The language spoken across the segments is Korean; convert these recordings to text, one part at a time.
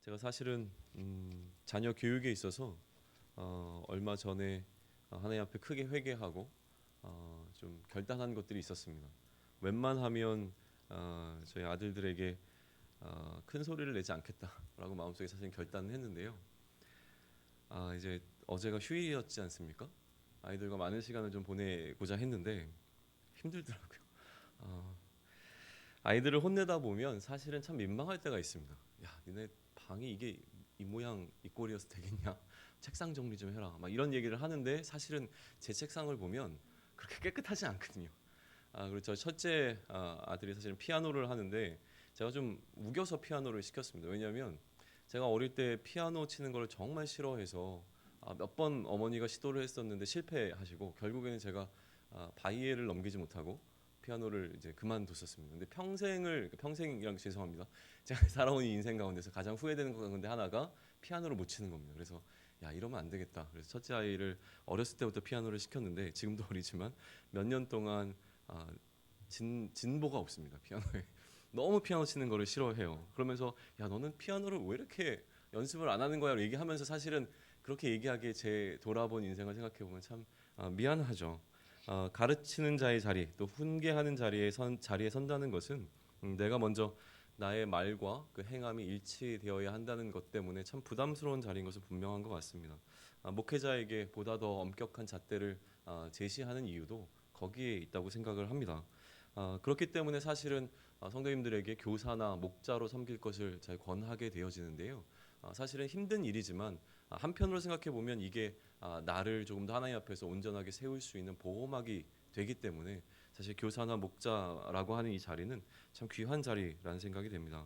제가 사실은 자녀 교육에 있어서 얼마 전에 하나님 앞에 크게 회개하고 좀 결단한 것들이 있었습니다. 웬만하면 저희 아들들에게 큰 소리를 내지 않겠다라고 마음속에 사실 결단을 했는데요. 이제 어제가 휴일이었지 않습니까? 아이들과 많은 시간을 좀 보내고자 했는데 힘들더라고요. 어, 아이들을 혼내다 보면 사실은 참 민망할 때가 있습니다. 야, 니네 방이 이게 이 모양 이 꼴이어서 되겠냐? 책상 정리 좀 해라. 막 이런 얘기를 하는데 사실은 제 책상을 보면 그렇게 깨끗하지 않거든요. 그리고 저 첫째 아들이 사실은 피아노를 하는데 제가 좀 우겨서 피아노를 시켰습니다. 왜냐하면 제가 어릴 때 피아노 치는 걸 정말 싫어해서 몇 번 어머니가 시도를 했었는데 실패하시고 결국에는 제가 바이에를 넘기지 못하고 피아노를 이제 그만뒀었습니다. 근데 평생이랑 죄송합니다. 제가 살아온 이 인생 가운데서 가장 후회되는 것 가운데 하나가 피아노를 못 치는 겁니다. 그래서 야 이러면 안 되겠다. 그래서 첫째 아이를 어렸을 때부터 피아노를 시켰는데 지금도 어리지만 몇 년 동안 진보가 없습니다. 피아노에 너무 피아노 치는 거를 싫어해요. 그러면서 야 너는 피아노를 왜 이렇게 연습을 안 하는 거야? 얘기하면서 사실은 그렇게 얘기하기에 제 돌아본 인생을 생각해 보면 참 미안하죠. 가르치는 자의 자리 또 훈계하는 자리에 선다는 것은 내가 먼저 나의 말과 그 행함이 일치되어야 한다는 것 때문에 참 부담스러운 자리인 것은 분명한 것 같습니다. 목회자에게 보다 더 엄격한 잣대를 제시하는 이유도 거기에 있다고 생각을 합니다. 그렇기 때문에 사실은 성도님들에게 교사나 목자로 섬길 것을 잘 권하게 되어지는데요. 사실은 힘든 일이지만 한편으로 생각해 보면 이게 나를 조금 더 하나님 앞에서 온전하게 세울 수 있는 보호막이 되기 때문에 사실 교사나 목자라고 하는 이 자리는 참 귀한 자리라는 생각이 됩니다.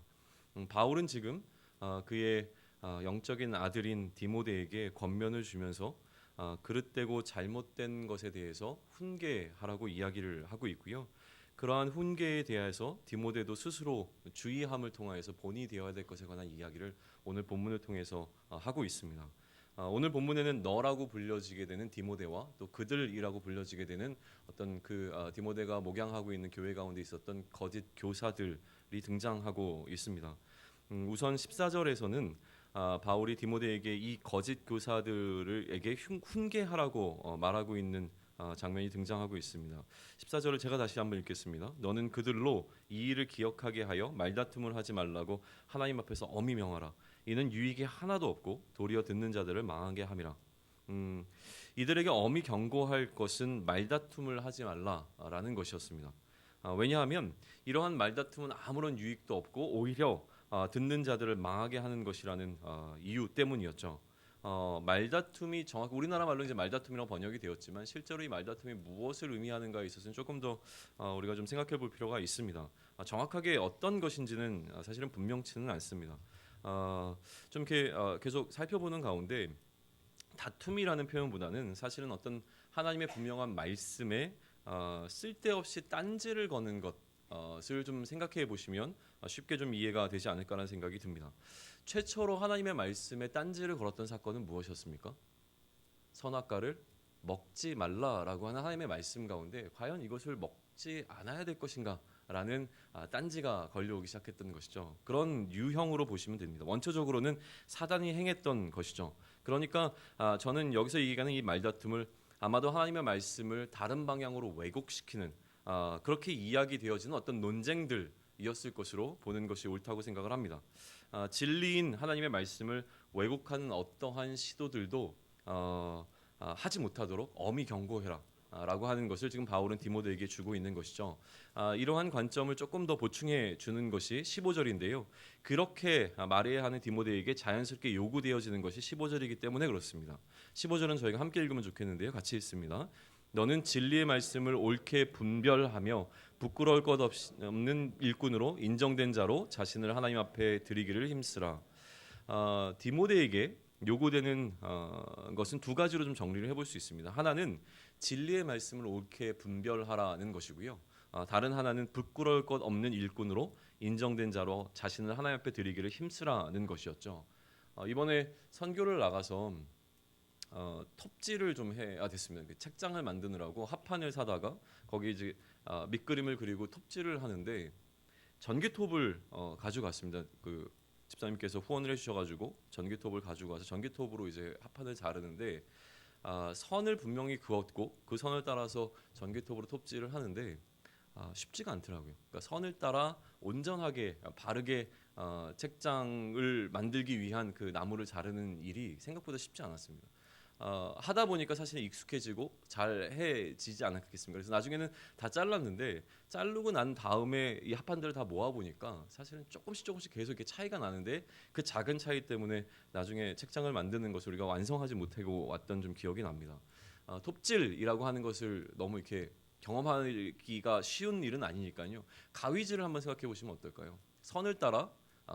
바울은 지금 그의 영적인 아들인 디모데에게 권면을 주면서 그릇되고 잘못된 것에 대해서 훈계하라고 이야기를 하고 있고요. 그러한 훈계에 대해서 디모데도 스스로 주의함을 통하여서 본이 되어야 될 것에 관한 이야기를 오늘 본문을 통해서 하고 있습니다. 오늘 본문에는 너라고 불려지게 되는 디모데와 또 그들이라고 불려지게 되는 어떤 디모데가 목양하고 있는 교회 가운데 있었던 거짓 교사들이 등장하고 있습니다. 우선 14절에서는 바울이 디모데에게 이 거짓 교사들에게 훈계하라고 말하고 있는 장면이 등장하고 있습니다. 14절을 제가 다시 한번 읽겠습니다. 너는 그들로 이 일을 기억하게 하여 말다툼을 하지 말라고 하나님 앞에서 엄히 명하라. 이는 유익이 하나도 없고 도리어 듣는 자들을 망하게 함이라. 이들에게 엄히 경고할 것은 말다툼을 하지 말라라는 것이었습니다. 왜냐하면 이러한 말다툼은 아무런 유익도 없고 오히려 듣는 자들을 망하게 하는 것이라는 이유 때문이었죠. 말다툼이 정확히 우리나라 말로 이제 말다툼이라고 번역이 되었지만 실제로 이 말다툼이 무엇을 의미하는가에 있어서는 조금 더 우리가 좀 생각해 볼 필요가 있습니다. 정확하게 어떤 것인지는 사실은 분명치는 않습니다. 좀 이렇게 계속 살펴보는 가운데 다툼이라는 표현보다는 사실은 어떤 하나님의 분명한 말씀에 쓸데없이 딴지를 거는 것을 좀 생각해 보시면 쉽게 좀 이해가 되지 않을까라는 생각이 듭니다. 최초로 하나님의 말씀에 딴지를 걸었던 사건은 무엇이었습니까? 선악과를 먹지 말라라고 하는 하나님의 말씀 가운데 과연 이것을 먹지 않아야 될 것인가 라는 딴지가 걸려오기 시작했던 것이죠. 그런 유형으로 보시면 됩니다. 원초적으로는 사단이 행했던 것이죠. 그러니까 저는 여기서 얘기하는 이 말다툼을 아마도 하나님의 말씀을 다른 방향으로 왜곡시키는 그렇게 이야기되어지는 어떤 논쟁들이었을 것으로 보는 것이 옳다고 생각을 합니다. 진리인 하나님의 말씀을 왜곡하는 어떠한 시도들도 하지 못하도록 엄히 경고해라 라고 하는 것을 지금 바울은 디모데에게 주고 있는 것이죠. 이러한 관점을 조금 더 보충해 주는 것이 15절인데요. 그렇게 말해야 하는 디모데에게 자연스럽게 요구되어지는 것이 15절이기 때문에 그렇습니다. 15절은 저희가 함께 읽으면 좋겠는데요. 같이 읽습니다. 너는 진리의 말씀을 옳게 분별하며 부끄러울 것 없는 일꾼으로 인정된 자로 자신을 하나님 앞에 드리기를 힘쓰라. 디모데에게 요구되는 것은 두 가지로 좀 정리를 해볼 수 있습니다. 하나는 진리의 말씀을 옳게 분별하라는 것이고요. 다른 하나는 부끄러울 것 없는 일꾼으로 인정된 자로 자신을 하나님 앞에 드리기를 힘쓰라는 것이었죠. 이번에 선교를 나가서 톱질을 좀 해야 됐습니다. 그 책장을 만드느라고 합판을 사다가 거기 이제 밑그림을 그리고 톱질을 하는데 전기톱을 가져갔습니다. 그 집사님께서 후원을 해주셔가지고 전기톱을 가지고 와서 전기톱으로 이제 합판을 자르는데 선을 분명히 그었고 그 선을 따라서 전기톱으로 톱질을 하는데 쉽지가 않더라고요. 그러니까 선을 따라 온전하게 바르게 책장을 만들기 위한 그 나무를 자르는 일이 생각보다 쉽지 않았습니다. 하다 보니까 사실 익숙해지고 잘 해지지 않았겠습니까? 그래서 나중에는 다 잘랐는데 자르고 난 다음에 이 합판들을 다 모아 보니까 사실은 조금씩 계속 이렇게 차이가 나는데 그 작은 차이 때문에 나중에 책장을 만드는 것을 우리가 완성하지 못하고 왔던 좀 기억이 납니다. 톱질이라고 하는 것을 너무 이렇게 경험하기가 쉬운 일은 아니니까요. 가위질을 한번 생각해 보시면 어떨까요? 선을 따라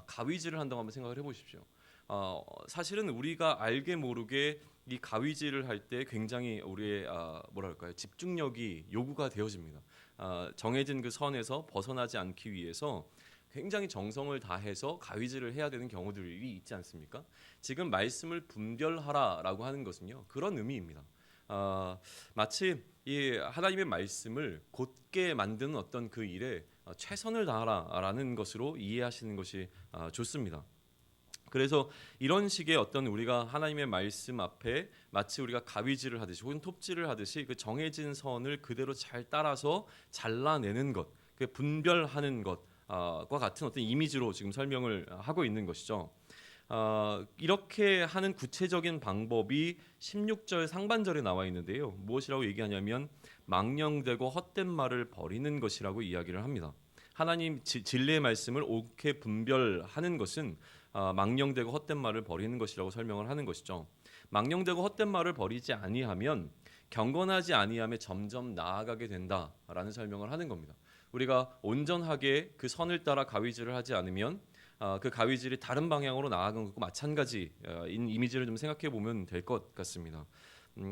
가위질을 한다고 한번 생각을 해보십시오. 사실은 우리가 알게 모르게 이 가위질을 할 때 굉장히 우리의 뭐랄까요, 집중력이 요구가 되어집니다. 정해진 그 선에서 벗어나지 않기 위해서 굉장히 정성을 다해서 가위질을 해야 되는 경우들이 있지 않습니까? 지금 말씀을 분별하라라고 하는 것은요, 그런 의미입니다. 마치 이 하나님의 말씀을 곧게 만드는 어떤 그 일에 최선을 다하라라는 것으로 이해하시는 것이 좋습니다. 그래서 이런 식의 어떤 우리가 하나님의 말씀 앞에 마치 우리가 가위질을 하듯이 혹은 톱질을 하듯이 그 정해진 선을 그대로 잘 따라서 잘라내는 것, 그 분별하는 것과 같은 어떤 이미지로 지금 설명을 하고 있는 것이죠. 이렇게 하는 구체적인 방법이 16절 상반절에 나와 있는데요. 무엇이라고 얘기하냐면 망령되고 헛된 말을 버리는 것이라고 이야기를 합니다. 하나님 진리의 말씀을 옳게 분별하는 것은 망령되고 헛된 말을 버리는 것이라고 설명을 하는 것이죠. 망령되고 헛된 말을 버리지 아니하면 경건하지 아니함에 점점 나아가게 된다라는 설명을 하는 겁니다. 우리가 온전하게 그 선을 따라 가위질을 하지 않으면 그 가위질이 다른 방향으로 나아간 것과 마찬가지인 이미지를 좀 생각해 보면 될 것 같습니다.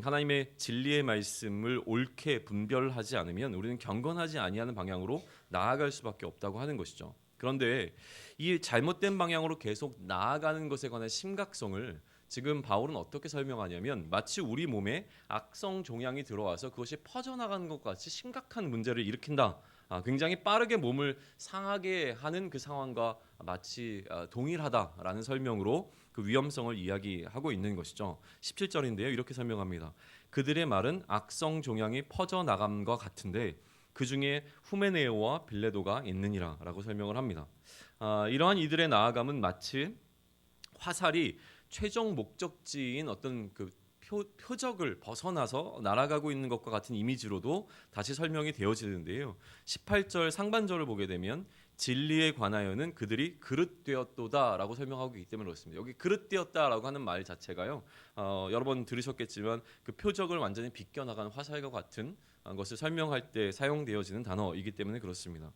하나님의 진리의 말씀을 옳게 분별하지 않으면 우리는 경건하지 아니하는 방향으로 나아갈 수밖에 없다고 하는 것이죠. 그런데 이 잘못된 방향으로 계속 나아가는 것에 관한 심각성을 지금 바울은 어떻게 설명하냐면 마치 우리 몸에 악성 종양이 들어와서 그것이 퍼져나가는 것과 같이 심각한 문제를 일으킨다. 굉장히 빠르게 몸을 상하게 하는 그 상황과 마치 동일하다라는 설명으로 그 위험성을 이야기하고 있는 것이죠. 17절인데요. 이렇게 설명합니다. 그들의 말은 악성 종양이 퍼져나감과 같은데 그 중에 후메네오와 빌레도가 있느니라라고 설명을 합니다. 이러한 이들의 나아감은 마치 화살이 최종 목적지인 어떤 그 표적을 벗어나서 날아가고 있는 것과 같은 이미지로도 다시 설명이 되어지는데요. 18절 상반절을 보게 되면 진리에 관하여는 그들이 그릇되었도다라고 설명하고 있기 때문에 그렇습니다. 여기 그릇되었다라고 하는 말 자체가요. 여러 번 들으셨겠지만 그 표적을 완전히 비껴나간 화살과 같은 것을 설명할 때 사용되어지는 단어이기 때문에 그렇습니다.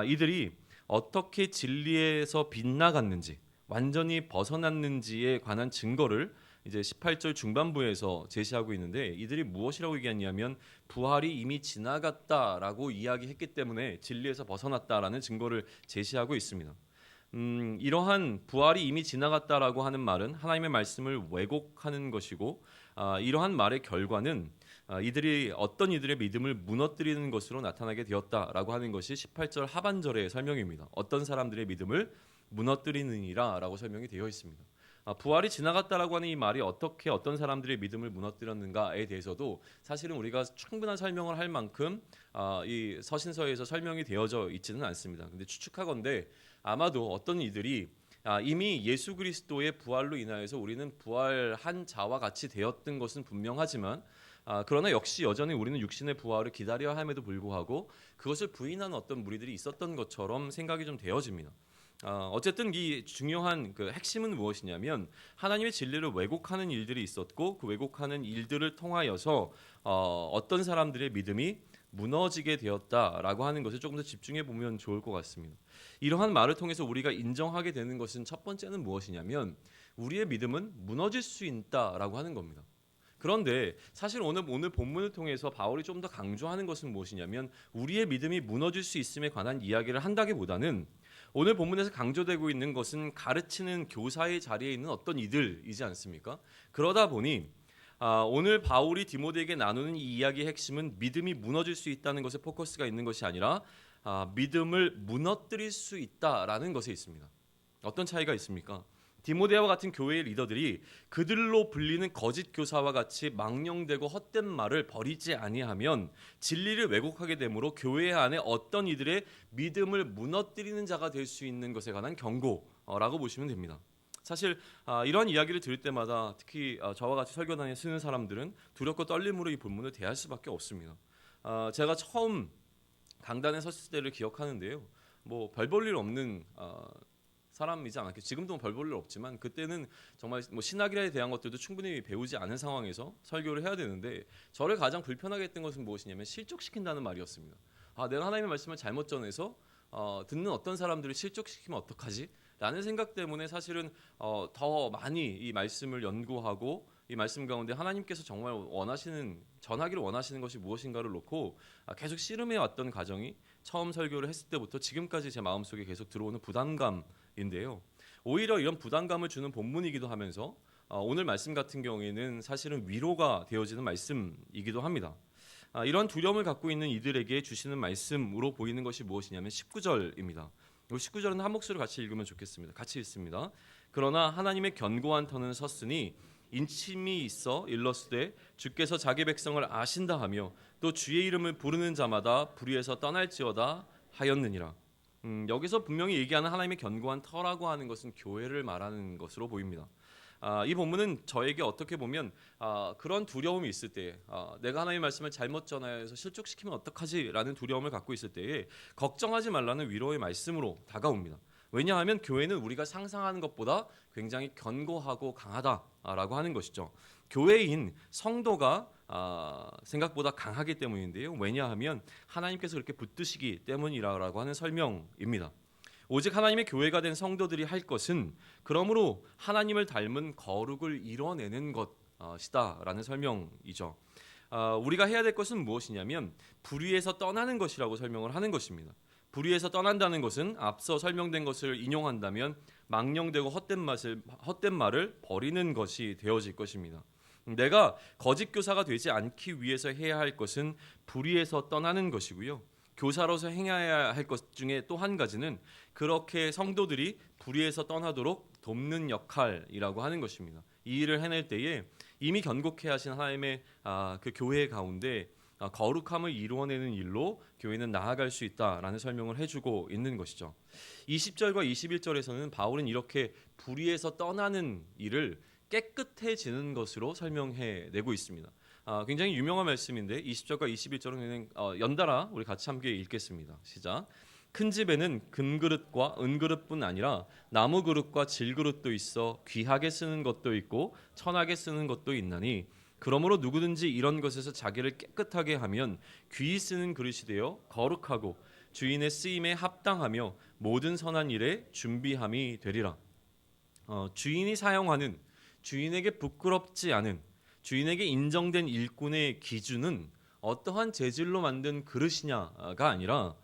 이들이 어떻게 진리에서 빗나갔는지 완전히 벗어났는지에 관한 증거를 이제 18절 중반부에서 제시하고 있는데 이들이 무엇이라고 얘기했냐면 부활이 이미 지나갔다라고 이야기했기 때문에 진리에서 벗어났다라는 증거를 제시하고 있습니다. 이러한 부활이 이미 지나갔다라고 하는 말은 하나님의 말씀을 왜곡하는 것이고 이러한 말의 결과는 이들이 어떤 이들의 믿음을 무너뜨리는 것으로 나타나게 되었다라고 하는 것이 18절 하반절의 설명입니다. 어떤 사람들의 믿음을 무너뜨리느니라라고 설명이 되어 있습니다. 부활이 지나갔다라고 하는 이 말이 어떻게 어떤 사람들의 믿음을 무너뜨렸는가에 대해서도 사실은 우리가 충분한 설명을 할 만큼 이 서신서에서 설명이 되어져 있지는 않습니다. 근데 추측하건대 아마도 어떤 이들이 이미 예수 그리스도의 부활로 인하여서 우리는 부활한 자와 같이 되었던 것은 분명하지만 그러나 역시 여전히 우리는 육신의 부활을 기다려야 함에도 불구하고 그것을 부인하는 어떤 무리들이 있었던 것처럼 생각이 좀 되어집니다. 어쨌든 이 중요한 그 핵심은 무엇이냐면 하나님의 진리를 왜곡하는 일들이 있었고 그 왜곡하는 일들을 통하여서 어떤 사람들의 믿음이 무너지게 되었다라고 하는 것을 조금 더 집중해 보면 좋을 것 같습니다. 이러한 말을 통해서 우리가 인정하게 되는 것은 첫 번째는 무엇이냐면 우리의 믿음은 무너질 수 있다라고 하는 겁니다. 그런데 사실 오늘 본문을 통해서 바울이 좀 더 강조하는 것은 무엇이냐면 우리의 믿음이 무너질 수 있음에 관한 이야기를 한다기보다는 오늘 본문에서 강조되고 있는 것은 가르치는 교사의 자리에 있는 어떤 이들이지 않습니까? 그러다 보니 오늘 바울이 디모데에게 나누는 이 이야기의 핵심은 믿음이 무너질 수 있다는 것에 포커스가 있는 것이 아니라 믿음을 무너뜨릴 수 있다라는 것에 있습니다. 어떤 차이가 있습니까? 디모데와 같은 교회의 리더들이 그들로 불리는 거짓 교사와 같이 망령되고 헛된 말을 버리지 아니하면 진리를 왜곡하게 되므로 교회 안에 어떤 이들의 믿음을 무너뜨리는 자가 될 수 있는 것에 관한 경고라고 보시면 됩니다. 사실 이런 이야기를 들을 때마다 특히 저와 같이 설교단에 쓰는 사람들은 두렵고 떨림으로 이 본문을 대할 수밖에 없습니다. 제가 처음 강단에 섰을 때를 기억하는데요. 뭐 별 볼 일 없는 사람이지 않았겠죠. 지금도 별 볼 일 없지만 그때는 정말 뭐 신학에 대한 것들도 충분히 배우지 않은 상황에서 설교를 해야 되는데 저를 가장 불편하게 했던 것은 무엇이냐면 실족시킨다는 말이었습니다. 내가 하나님의 말씀을 잘못 전해서 듣는 어떤 사람들을 실족시키면 어떡하지? 라는 생각 때문에 사실은 더 많이 이 말씀을 연구하고 이 말씀 가운데 하나님께서 정말 전하기를 원하시는 것이 무엇인가를 놓고 계속 씨름해 왔던 과정이 처음 설교를 했을 때부터 지금까지 제 마음속에 계속 들어오는 부담감인데요. 오히려 이런 부담감을 주는 본문이기도 하면서 오늘 말씀 같은 경우에는 사실은 위로가 되어지는 말씀이기도 합니다. 이런 두려움을 갖고 있는 이들에게 주시는 말씀으로 보이는 것이 무엇이냐면 19절입니다. 19절은 한 목소리로 같이 읽으면 좋겠습니다. 같이 읽습니다. 그러나 하나님의 견고한 터는 섰으니 인침이 있어 일러스되 주께서 자기 백성을 아신다 하며 또 주의 이름을 부르는 자마다 불의에서 떠날지어다 하였느니라. 여기서 분명히 얘기하는 하나님의 견고한 터라고 하는 것은 교회를 말하는 것으로 보입니다. 이 본문은 저에게 어떻게 보면 그런 두려움이 있을 때 내가 하나님의 말씀을 잘못 전하여서 실족시키면 어떡하지? 라는 두려움을 갖고 있을 때에 걱정하지 말라는 위로의 말씀으로 다가옵니다. 왜냐하면 교회는 우리가 상상하는 것보다 굉장히 견고하고 강하다라고 하는 것이죠. 교회인 성도가 생각보다 강하기 때문인데요. 왜냐하면 하나님께서 그렇게 붙드시기 때문이라고 하는 설명입니다. 오직 하나님의 교회가 된 성도들이 할 것은 그러므로 하나님을 닮은 거룩을 이뤄내는 것이다라는 설명이죠. 우리가 해야 될 것은 무엇이냐면 불의에서 떠나는 것이라고 설명을 하는 것입니다. 불의에서 떠난다는 것은 앞서 설명된 것을 인용한다면 망령되고 헛된 말을 버리는 것이 되어질 것입니다. 내가 거짓 교사가 되지 않기 위해서 해야 할 것은 불의에서 떠나는 것이고요. 교사로서 행해야 할 것 중에 또 한 가지는 그렇게 성도들이 불의에서 떠나도록 돕는 역할이라고 하는 것입니다. 이 일을 해낼 때에 이미 견고케 하신 하나님의 그 교회 가운데 거룩함을 이루어내는 일로 교회는 나아갈 수 있다라는 설명을 해주고 있는 것이죠. 20절과 21절에서는 바울은 이렇게 불의에서 떠나는 일을 깨끗해지는 것으로 설명해내고 있습니다. 굉장히 유명한 말씀인데 20절과 21절은 연달아 우리 같이 함께 읽겠습니다. 시작. 큰 집에는 금그릇과 은그릇뿐 아니라 나무그릇과 질그릇도 있어 귀하게 쓰는 것도 있고 천하게 쓰는 것도 있나니 그러므로 누구든지 이런 것에서 자기를 깨끗하게 하면 귀히 쓰는 그릇이 되어 거룩하고 주인의 쓰임에 합당하며 모든 선한 일에 준비함이 되리라. 주인이 사용하는 주인에게 부끄럽지 않은 주인에게 인정된 일꾼의 기준은 어떠한 재질로 만든 그릇이냐가 아니라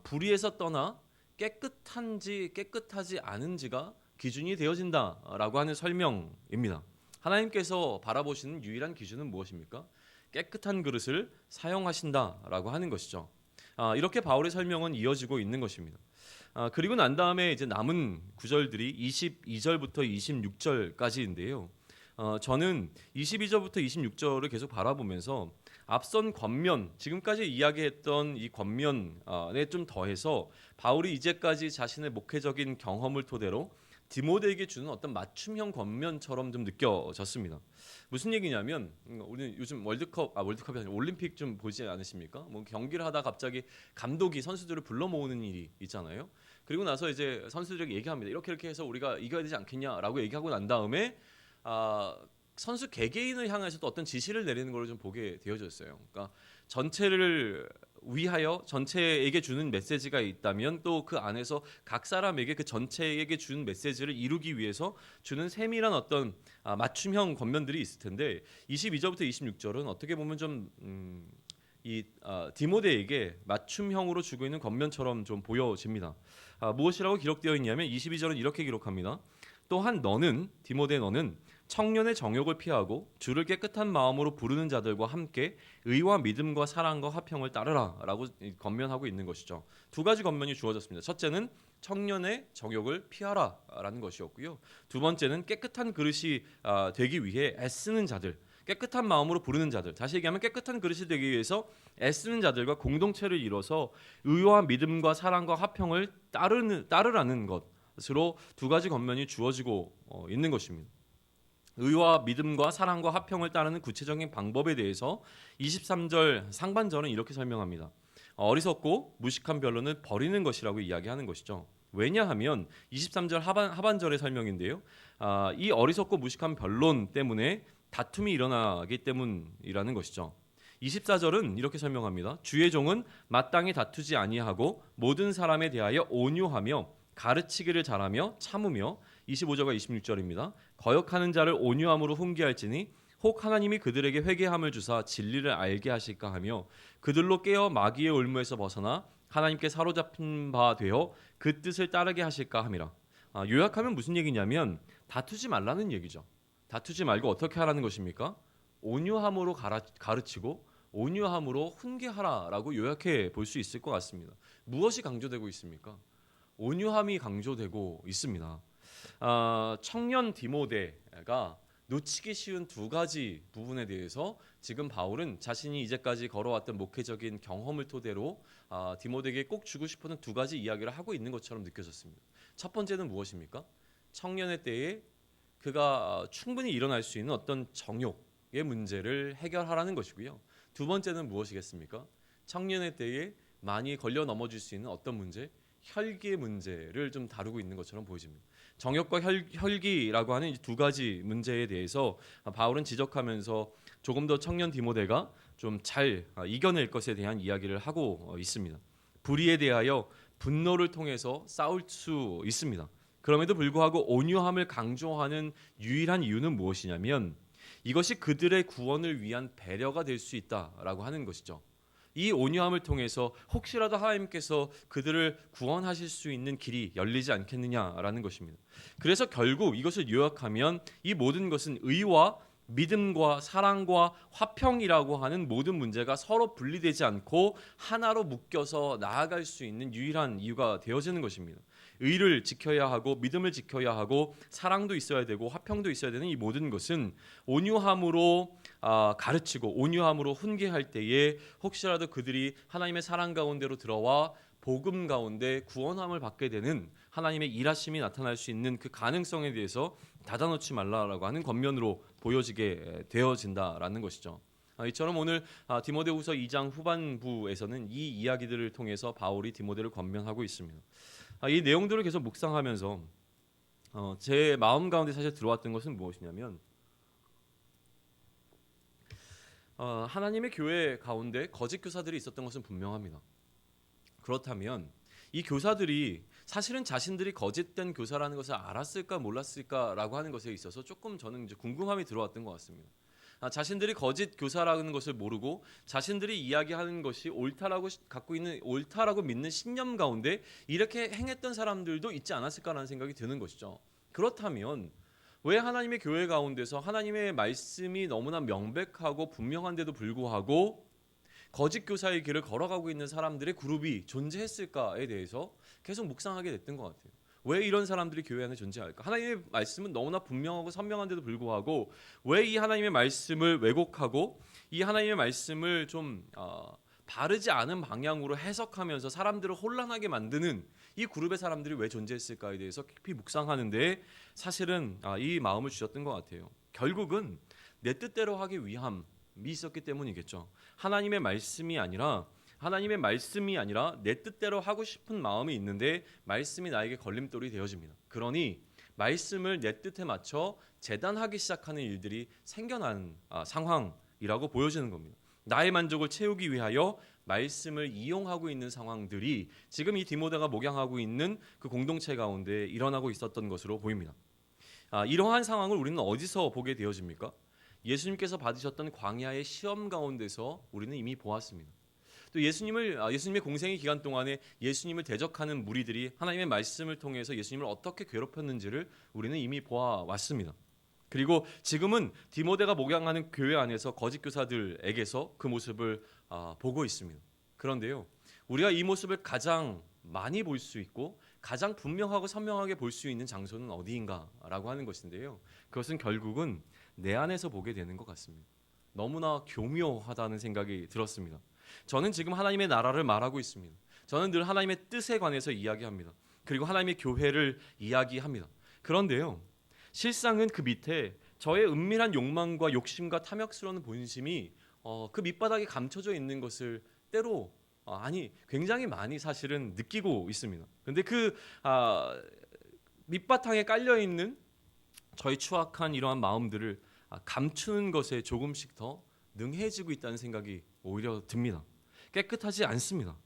불의에서 떠나 깨끗한지 깨끗하지 않은지가 기준이 되어진다라고 하는 설명입니다. 하나님께서 바라보시는 유일한 기준은 무엇입니까? 깨끗한 그릇을 사용하신다라고 하는 것이죠. 이렇게 바울의 설명은 이어지고 있는 것입니다. 그리고 난 다음에 이제 남은 구절들이 22절부터 26절까지인데요. 저는 22절부터 26절을 계속 바라보면서 앞선 권면, 지금까지 이야기했던 이 권면에 좀 더해서 바울이 이제까지 자신의 목회적인 경험을 토대로 디모데에게 주는 어떤 맞춤형 권면처럼 좀 느껴졌습니다. 무슨 얘기냐면 우리 요즘 월드컵이 아니라 올림픽 좀 보지 않으십니까? 뭐 경기를 하다 갑자기 감독이 선수들을 불러 모으는 일이 있잖아요. 그리고 나서 이제 선수들에게 얘기합니다. 이렇게 해서 우리가 이겨야 되지 않겠냐라고 얘기하고 난 다음에 선수 개개인을 향해서도 어떤 지시를 내리는 걸 좀 보게 되어졌어요. 그러니까 전체를 위하여 전체에게 주는 메시지가 있다면 또 그 안에서 각 사람에게 그 전체에게 주는 메시지를 이루기 위해서 주는 세밀한 어떤 맞춤형 권면들이 있을 텐데 22절부터 26절은 어떻게 보면 좀 디모데에게 맞춤형으로 주고 있는 권면처럼 좀 보여집니다. 무엇이라고 기록되어 있냐면 22절은 이렇게 기록합니다. 또한 너는 디모데 너는 청년의 정욕을 피하고 주를 깨끗한 마음으로 부르는 자들과 함께 의와 믿음과 사랑과 화평을 따르라라고 권면하고 있는 것이죠. 두 가지 권면이 주어졌습니다. 첫째는 청년의 정욕을 피하라라는 것이었고요. 두 번째는 깨끗한 그릇이 되기 위해 애쓰는 자들, 깨끗한 마음으로 부르는 자들, 다시 얘기하면 깨끗한 그릇이 되기 위해서 애쓰는 자들과 공동체를 이뤄서 의와 믿음과 사랑과 화평을 따르라는 것으로 두 가지 권면이 주어지고 있는 것입니다. 의와 믿음과 사랑과 화평을 따르는 구체적인 방법에 대해서 23절 상반절은 이렇게 설명합니다. 어리석고 무식한 변론을 버리는 것이라고 이야기하는 것이죠. 왜냐하면 23절 하반절의 설명인데요. 이 어리석고 무식한 변론 때문에 다툼이 일어나기 때문이라는 것이죠. 24절은 이렇게 설명합니다. 주의 종은 마땅히 다투지 아니하고 모든 사람에 대하여 온유하며 가르치기를 잘하며 참으며 25절과 26절입니다. 거역하는 자를 온유함으로 훈계할지니 혹 하나님이 그들에게 회개함을 주사 진리를 알게 하실까 하며 그들로 깨어 마귀의 올무에서 벗어나 하나님께 사로잡힌 바 되어 그 뜻을 따르게 하실까 함이라. 요약하면 무슨 얘기냐면 다투지 말라는 얘기죠. 다투지 말고 어떻게 하라는 것입니까? 온유함으로 가르치고 온유함으로 훈계하라라고 요약해 볼 수 있을 것 같습니다. 무엇이 강조되고 있습니까? 온유함이 강조되고 있습니다. 청년 디모데가 놓치기 쉬운 두 가지 부분에 대해서 지금 바울은 자신이 이제까지 걸어왔던 목회적인 경험을 토대로 디모데에게 꼭 주고 싶은 두 가지 이야기를 하고 있는 것처럼 느껴졌습니다. 첫 번째는 무엇입니까? 청년의 때에 그가 충분히 일어날 수 있는 어떤 정욕의 문제를 해결하라는 것이고요. 두 번째는 무엇이겠습니까? 청년의 때에 많이 걸려 넘어질 수 있는 어떤 문제? 혈기의 문제를 좀 다루고 있는 것처럼 보여집니다. 정욕과 혈기라고 하는 이 두 가지 문제에 대해서 바울은 지적하면서 조금 더 청년 디모데가 좀 잘 이겨낼 것에 대한 이야기를 하고 있습니다. 불의에 대하여 분노를 통해서 싸울 수 있습니다. 그럼에도 불구하고 온유함을 강조하는 유일한 이유는 무엇이냐면 이것이 그들의 구원을 위한 배려가 될 수 있다라고 하는 것이죠. 이 온유함을 통해서 혹시라도 하나님께서 그들을 구원하실 수 있는 길이 열리지 않겠느냐라는 것입니다. 그래서 결국 이것을 요약하면 이 모든 것은 의와 믿음과 사랑과 화평이라고 하는 모든 문제가 서로 분리되지 않고 하나로 묶여서 나아갈 수 있는 유일한 이유가 되어지는 것입니다. 의를 지켜야 하고 믿음을 지켜야 하고 사랑도 있어야 되고 화평도 있어야 되는 이 모든 것은 온유함으로 가르치고 온유함으로 훈계할 때에 혹시라도 그들이 하나님의 사랑 가운데로 들어와 복음 가운데 구원함을 받게 되는 하나님의 일하심이 나타날 수 있는 그 가능성에 대해서 닫아놓지 말라라고 하는 권면으로 보여지게 되어진다라는 것이죠. 이처럼 오늘 디모데후서 2장 후반부에서는 이 이야기들을 통해서 바울이 디모데를 권면하고 있습니다. 이 내용들을 계속 묵상하면서 제 마음 가운데 사실 들어왔던 것은 무엇이냐면 하나님의 교회 가운데 거짓 교사들이 있었던 것은 분명합니다. 그렇다면 이 교사들이 사실은 자신들이 거짓된 교사라는 것을 알았을까 몰랐을까라고 하는 것에 있어서 조금 저는 이제 궁금함이 들어왔던 것 같습니다. 자신들이 거짓 교사라는 것을 모르고 자신들이 이야기하는 것이 옳다라고 믿는 신념 가운데 이렇게 행했던 사람들도 있지 않았을까라는 생각이 드는 것이죠. 그렇다면 왜 하나님의 교회 가운데서 하나님의 말씀이 너무나 명백하고 분명한데도 불구하고 거짓 교사의 길을 걸어가고 있는 사람들의 그룹이 존재했을까에 대해서 계속 묵상하게 됐던 것 같아요. 왜 이런 사람들이 교회 안에 존재할까? 하나님의 말씀은 너무나 분명하고 선명한데도 불구하고 왜 이 하나님의 말씀을 왜곡하고 이 하나님의 말씀을 좀 바르지 않은 방향으로 해석하면서 사람들을 혼란하게 만드는 이 그룹의 사람들이 왜 존재했을까에 대해서 깊이 묵상하는데 사실은 이 마음을 주셨던 것 같아요. 결국은 내 뜻대로 하기 위함이 있었기 때문이겠죠. 하나님의 말씀이 아니라 내 뜻대로 하고 싶은 마음이 있는데 말씀이 나에게 걸림돌이 되어집니다. 그러니 말씀을 내 뜻에 맞춰 재단하기 시작하는 일들이 생겨난 상황이라고 보여지는 겁니다. 나의 만족을 채우기 위하여 말씀을 이용하고 있는 상황들이 지금 이 디모데가 목양하고 있는 그 공동체 가운데 일어나고 있었던 것으로 보입니다. 이러한 상황을 우리는 어디서 보게 되어집니까? 예수님께서 받으셨던 광야의 시험 가운데서 우리는 이미 보았습니다. 또 예수님의 공생의 기간 동안에 예수님을 대적하는 무리들이 하나님의 말씀을 통해서 예수님을 어떻게 괴롭혔는지를 우리는 이미 보아왔습니다. 그리고 지금은 디모데가 목양하는 교회 안에서 거짓 교사들에게서 그 모습을 보고 있습니다. 그런데요, 우리가 이 모습을 가장 많이 볼 수 있고 가장 분명하고 선명하게 볼 수 있는 장소는 어디인가라고 하는 것인데요, 그것은 결국은 내 안에서 보게 되는 것 같습니다. 너무나 교묘하다는 생각이 들었습니다. 저는 지금 하나님의 나라를 말하고 있습니다. 저는 늘 하나님의 뜻에 관해서 이야기합니다. 그리고 하나님의 교회를 이야기합니다. 그런데요, 실상은 그 밑에 저의 은밀한 욕망과 욕심과 탐욕스러운 본심이 그 밑바닥에 감춰져 있는 것을 때로 굉장히 많이 사실은 느끼고 있습니다. 그런데 그 밑바탕에 깔려 있는 저희 추악한 이러한 마음들을 감추는 것에 조금씩 더 능해지고 있다는 생각이 오히려 듭니다. 깨끗하지 않습니다.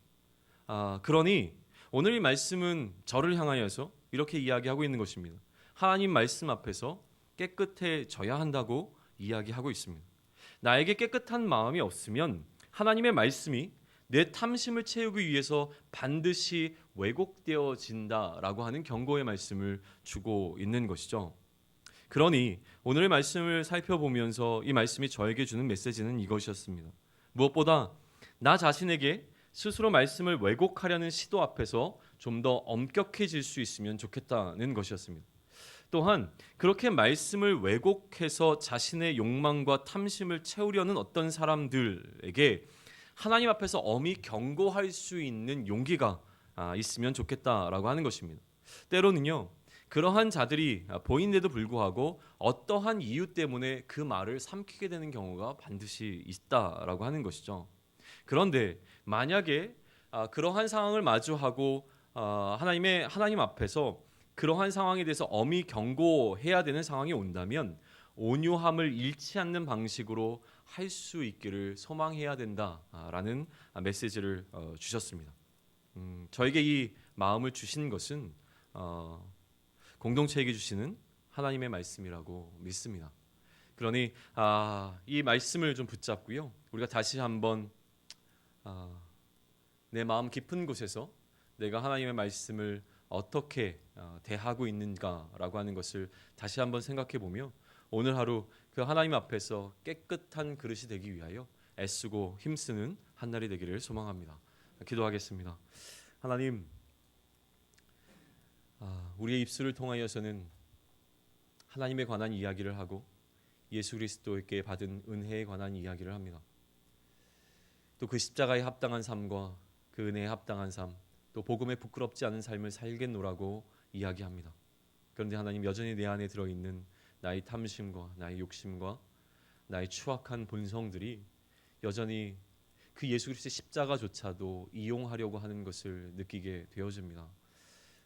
그러니 오늘 이 말씀은 저를 향하여서 이렇게 이야기하고 있는 것입니다. 하나님 말씀 앞에서 깨끗해져야 한다고 이야기하고 있습니다. 나에게 깨끗한 마음이 없으면 하나님의 말씀이 내 탐심을 채우기 위해서 반드시 왜곡되어진다라고 하는 경고의 말씀을 주고 있는 것이죠. 그러니 오늘의 말씀을 살펴보면서 이 말씀이 저에게 주는 메시지는 이것이었습니다. 무엇보다 나 자신에게 스스로 말씀을 왜곡하려는 시도 앞에서 좀 더 엄격해질 수 있으면 좋겠다는 것이었습니다. 또한 그렇게 말씀을 왜곡해서 자신의 욕망과 탐심을 채우려는 어떤 사람들에게 하나님 앞에서 엄히 경고할 수 있는 용기가 있으면 좋겠다라고 하는 것입니다. 때로는요, 그러한 자들이 보인데도 불구하고 어떠한 이유 때문에 그 말을 삼키게 되는 경우가 반드시 있다라고 하는 것이죠. 그런데 만약에 그러한 상황을 마주하고 하나님 앞에서 그러한 상황에 대해서 엄히 경고해야 되는 상황이 온다면 온유함을 잃지 않는 방식으로 할 수 있기를 소망해야 된다라는 메시지를 주셨습니다. 저에게 이 마음을 주신 것은 공동체에게 주시는 하나님의 말씀이라고 믿습니다. 그러니 이 말씀을 좀 붙잡고요, 우리가 다시 한번 내 마음 깊은 곳에서 내가 하나님의 말씀을 어떻게 대하고 있는가라고 하는 것을 다시 한번 생각해 보며 오늘 하루 그 하나님 앞에서 깨끗한 그릇이 되기 위하여 애쓰고 힘쓰는 한날이 되기를 소망합니다. 기도하겠습니다. 하나님, 우리의 입술을 통하여서는 하나님에 관한 이야기를 하고 예수 그리스도께 받은 은혜에 관한 이야기를 합니다. 또 그 십자가에 합당한 삶과 그 은혜에 합당한 삶, 또 복음에 부끄럽지 않은 삶을 살겠노라고 이야기합니다. 그런데 하나님, 여전히 내 안에 들어있는 나의 탐심과 나의 욕심과 나의 추악한 본성들이 여전히 그 예수 그리스도의 십자가조차도 이용하려고 하는 것을 느끼게 되어집니다.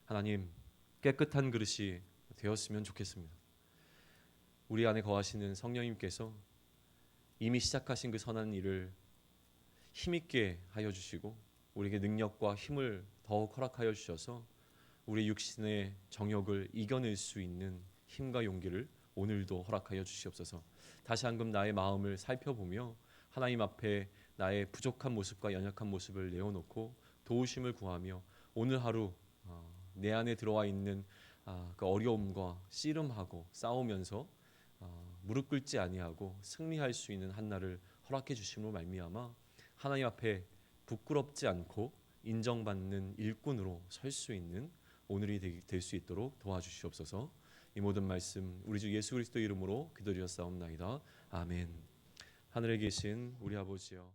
하나님, 깨끗한 그릇이 되었으면 좋겠습니다. 우리 안에 거하시는 성령님께서 이미 시작하신 그 선한 일을 힘있게 하여 주시고 우리에게 능력과 힘을 더욱 허락하여 주셔서 우리 육신의 정욕을 이겨낼 수 있는 힘과 용기를 오늘도 허락하여 주시옵소서. 다시 한번 나의 마음을 살펴보며 하나님 앞에 나의 부족한 모습과 연약한 모습을 내어놓고 도우심을 구하며 오늘 하루 내 안에 들어와 있는 그 어려움과 씨름하고 싸우면서 무릎 꿇지 아니하고 승리할 수 있는 한날을 허락해 주심으로 말미암아 하나님 앞에 부끄럽지 않고 인정받는 일꾼으로 설 수 있는 오늘이 될 수 있도록 도와주시옵소서. 이 모든 말씀 우리 주 예수 그리스도 이름으로 기도드렸사옵나이다. 아멘. 하늘에 계신 우리 아버지여,